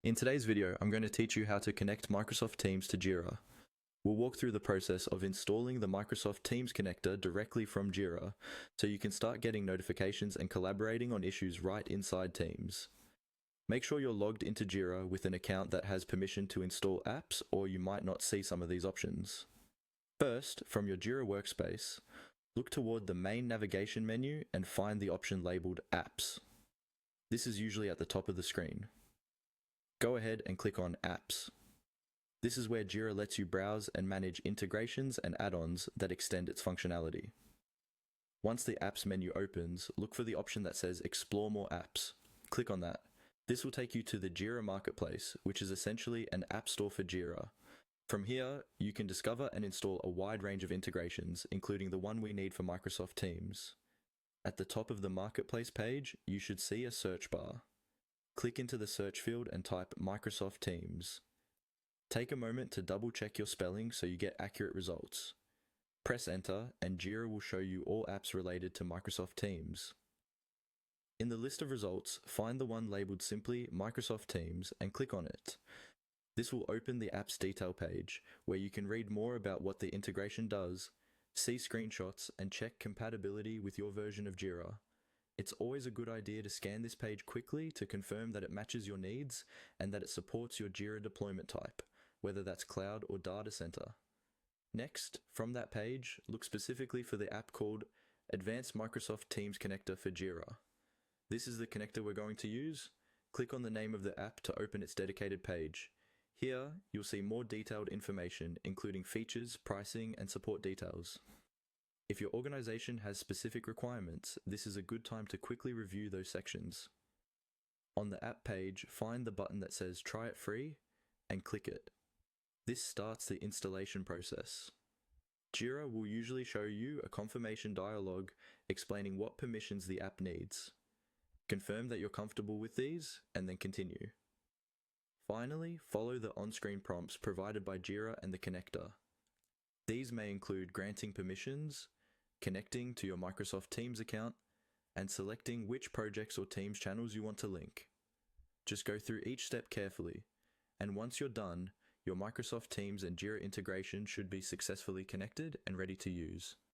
In today's video, I'm going to teach you how to connect Microsoft Teams to Jira. We'll walk through the process of installing the Microsoft Teams connector directly from Jira, so you can start getting notifications and collaborating on issues right inside Teams. Make sure you're logged into Jira with an account that has permission to install apps, or you might not see some of these options. First, from your Jira workspace, look toward the main navigation menu and find the option labeled Apps. This is usually at the top of the screen. Go ahead and click on Apps. This is where Jira lets you browse and manage integrations and add-ons that extend its functionality. Once the Apps menu opens, look for the option that says Explore More Apps. Click on that. This will take you to the Jira Marketplace, which is essentially an app store for Jira. From here, you can discover and install a wide range of integrations, including the one we need for Microsoft Teams. At the top of the Marketplace page, you should see a search bar. Click into the search field and type Microsoft Teams. Take a moment to double check your spelling so you get accurate results. Press enter and Jira will show you all apps related to Microsoft Teams. In the list of results, find the one labeled simply Microsoft Teams and click on it. This will open the app's detail page, where you can read more about what the integration does, see screenshots, and check compatibility with your version of Jira. It's always a good idea to scan this page quickly to confirm that it matches your needs and that it supports your Jira deployment type, whether that's cloud or data center. Next, from that page, look specifically for the app called Advanced Microsoft Teams Connector for Jira. This is the connector we're going to use. Click on the name of the app to open its dedicated page. Here, you'll see more detailed information, including features, pricing, and support details. If your organization has specific requirements, this is a good time to quickly review those sections. On the app page, find the button that says Try it free and click it. This starts the installation process. Jira will usually show you a confirmation dialog explaining what permissions the app needs. Confirm that you're comfortable with these and then continue. Finally, follow the on-screen prompts provided by Jira and the connector. These may include granting permissions, connecting to your Microsoft Teams account, and selecting which projects or Teams channels you want to link. Just go through each step carefully, and once you're done, your Microsoft Teams and Jira integration should be successfully connected and ready to use.